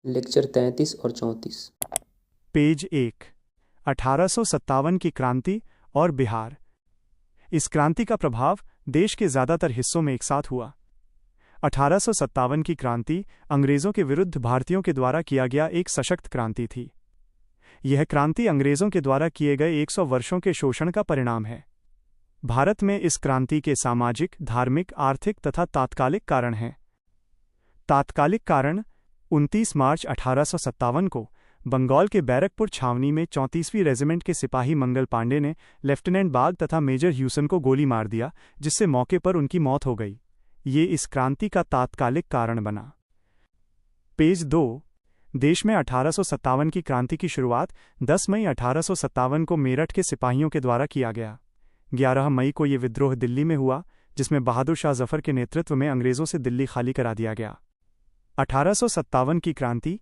Lecture 33 और 34। Page 1। 1857 की क्रांति और बिहार। इस क्रांति का प्रभाव देश के ज्यादातर हिस्सों में एक साथ हुआ। 1857 की क्रांति अंग्रेजों के विरुद्ध भारतीयों के द्वारा किया गया एक सशक्त क्रांति थी। यह क्रांति अंग्रेजों के द्वारा किए गए 100 वर्षों के शोषण का परिणाम है। भारत में इस क्रांति के सामाजिक, धार्मिक, आर्थिक तथा तात्कालिक कारण हैं। तात्कालिक कारण 29 मार्च 1857 को बंगाल के बैरकपुर छावनी में 34वीं रेजिमेंट के सिपाही मंगल पांडे ने लेफ्टिनेंट बाग तथा मेजर ह्यूसन को गोली मार दिया, जिससे मौके पर उनकी मौत हो गई। ये इस क्रांति का तात्कालिक कारण बना। पेज 2। देश में 1857 की क्रांति की शुरुआत 10 मई 1857 को मेरठ के सिपाहियों के द्वारा किया गया। 11 मई को ये विद्रोह दिल्ली में हुआ, जिसमें बहादुर शाह जफर के नेतृत्व में अंग्रेजों से दिल्ली खाली करा दिया गया। 1857 की क्रांति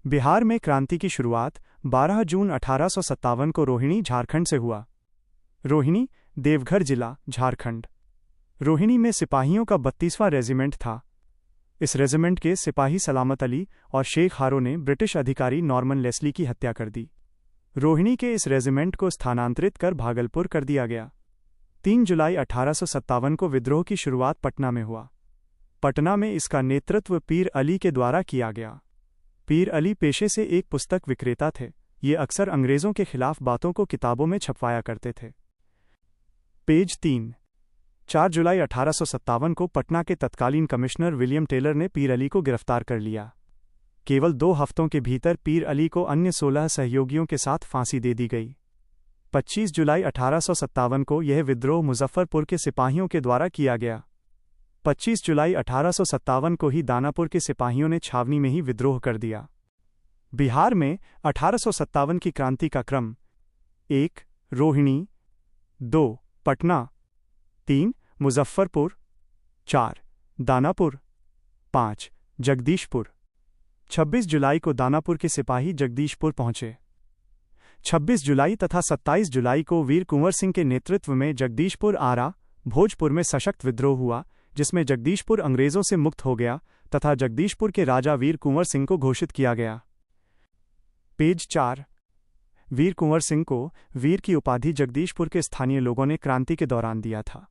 बिहार में क्रांति की शुरुआत 12 जून 1857 को रोहिणी, झारखंड से हुआ। रोहिणी देवघर जिला, झारखंड। रोहिणी में सिपाहियों का 32वां रेजिमेंट था। इस रेजिमेंट के सिपाही सलामत अली और शेख हारो ने ब्रिटिश अधिकारी नॉर्मन लेस्ली की हत्या कर दी। रोहिणी के इस रेजिमेंट को स्थानांतरित कर भागलपुर कर दिया गया। 3 जुलाई 1857 को विद्रोह की शुरुआत पटना में हुआ। पटना में इसका नेतृत्व पीर अली के द्वारा किया गया। पीर अली पेशे से एक पुस्तक विक्रेता थे। ये अक्सर अंग्रेजों के खिलाफ बातों को किताबों में छपवाया करते थे। पेज 3। 4 जुलाई 1857 को पटना के तत्कालीन कमिश्नर विलियम टेलर ने पीर अली को गिरफ्तार कर लिया। केवल 2 हफ्तों के भीतर पीर अली को अन्य 16 सहयोगियों के साथ फांसी दे दी गई। 25 जुलाई 1857 को यह विद्रोह मुजफ्फरपुर के सिपाहियों के द्वारा किया गया। 25 जुलाई 1857 को ही दानापुर के सिपाहियों ने छावनी में ही विद्रोह कर दिया। बिहार में 1857 की क्रांति का क्रम: 1 रोहिणी, 2 पटना, 3 मुजफ्फरपुर, 4 दानापुर, 5 जगदीशपुर। 26 जुलाई को दानापुर के सिपाही जगदीशपुर पहुंचे। 26 जुलाई तथा 27 जुलाई को वीर कुंवर सिंह के नेतृत्व में जगदीशपुर, आरा, भोजपुर में सशक्त विद्रोह हुआ, जिसमें जगदीशपुर अंग्रेजों से मुक्त हो गया तथा जगदीशपुर के राजा वीर कुंवर सिंह को घोषित किया गया। पेज 4। वीर कुंवर सिंह को वीर की उपाधि जगदीशपुर के स्थानीय लोगों ने क्रांति के दौरान दिया था।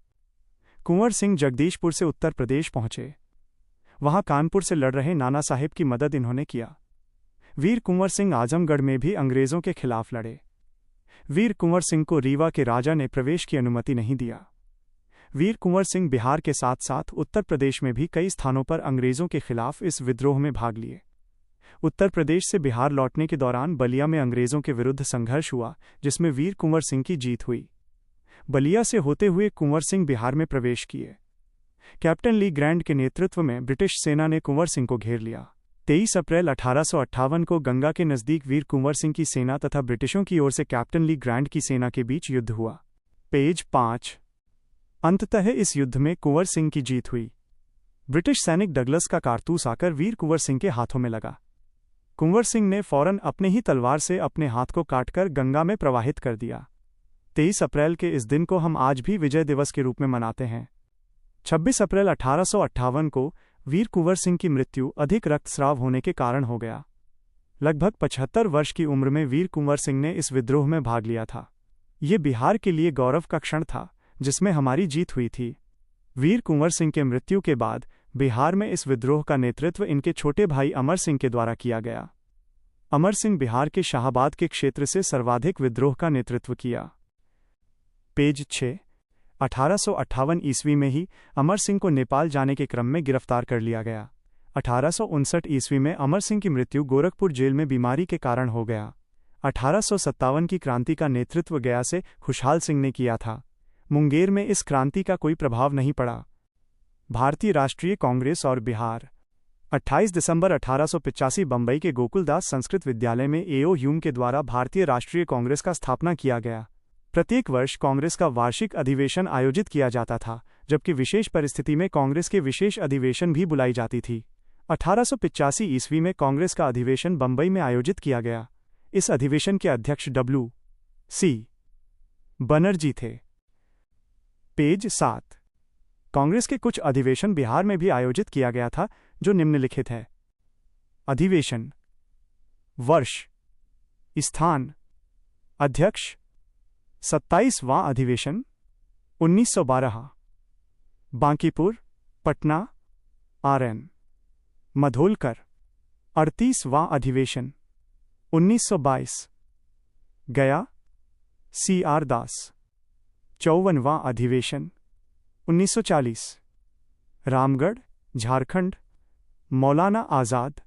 कुंवर सिंह जगदीशपुर से उत्तर प्रदेश पहुंचे। वहां कानपुर से लड़ रहे नाना साहेब की मदद इन्होंने किया। वीर कुंवर सिंह आजमगढ़ में भी अंग्रेजों के खिलाफ लड़े। वीर कुंवर सिंह को रीवा के राजा ने प्रवेश की अनुमति नहीं दिया। वीर कुंवर सिंह बिहार के साथ साथ उत्तर प्रदेश में भी कई स्थानों पर अंग्रेजों के खिलाफ इस विद्रोह में भाग लिए। उत्तर प्रदेश से बिहार लौटने के दौरान बलिया में अंग्रेजों के विरुद्ध संघर्ष हुआ, जिसमें वीर कुंवर सिंह की जीत हुई। बलिया से होते हुए कुंवर सिंह बिहार में प्रवेश किए। कैप्टन ली ग्रैंड के नेतृत्व में ब्रिटिश सेना ने कुंवर सिंह को घेर लिया। 23 अप्रैल 1858 को गंगा के नजदीक वीर कुंवर सिंह की सेना तथा ब्रिटिशों की ओर से कैप्टन ली ग्रैंड की सेना के बीच युद्ध हुआ। पेज 5। अंततः इस युद्ध में कुंवर सिंह की जीत हुई। ब्रिटिश सैनिक डगलस का कारतूस आकर वीर कुंवर सिंह के हाथों में लगा। कुंवर सिंह ने फौरन अपने ही तलवार से अपने हाथ को काटकर गंगा में प्रवाहित कर दिया। 23 अप्रैल के इस दिन को हम आज भी विजय दिवस के रूप में मनाते हैं। 26 अप्रैल 1858 को वीर कुंवर सिंह की मृत्यु अधिक रक्तस्राव होने के कारण हो गया। लगभग 75 वर्ष की उम्र में वीर कुंवर सिंह ने इस विद्रोह में भाग लिया था। ये बिहार के लिए गौरव का क्षण था, जिसमें हमारी जीत हुई थी। वीर कुंवर सिंह के मृत्यु के बाद बिहार में इस विद्रोह का नेतृत्व इनके छोटे भाई अमर सिंह के द्वारा किया गया। अमर सिंह बिहार के शाहाबाद के क्षेत्र से सर्वाधिक विद्रोह का नेतृत्व किया। पेज 6। 1858 ईस्वी में ही अमर सिंह को नेपाल जाने के क्रम में गिरफ्तार कर लिया गया। 1859 ईस्वी में अमर सिंह की मृत्यु गोरखपुर जेल में बीमारी के कारण हो गया। 1857 की क्रांति का नेतृत्व गया से खुशहाल सिंह ने किया था। मुंगेर में इस क्रांति का कोई प्रभाव नहीं पड़ा। भारतीय राष्ट्रीय कांग्रेस और बिहार। 28 दिसंबर 1885 बंबई के गोकुलदास संस्कृत विद्यालय में ए.ओ. ह्यूम के द्वारा भारतीय राष्ट्रीय कांग्रेस का स्थापना किया गया। प्रत्येक वर्ष कांग्रेस का वार्षिक अधिवेशन आयोजित किया जाता था, जबकि विशेष परिस्थिति में कांग्रेस के विशेष अधिवेशन भी बुलाई जाती थी। 1885 ईस्वी में कांग्रेस का अधिवेशन बंबई में आयोजित किया गया। इस अधिवेशन के अध्यक्ष W.C. बनर्जी थे। पेज 7। कांग्रेस के कुछ अधिवेशन बिहार में भी आयोजित किया गया था, जो निम्नलिखित है। अधिवेशन। वर्ष, स्थान, अध्यक्ष, 27वां अधिवेशन, 1912। बांकीपुर, पटना, RN। मधोलकर, 38वां अधिवेशन, 1922। गया, CR दास, 54वां अधिवेशन, 1940। रामगढ़, झारखंड, मौलाना आजाद,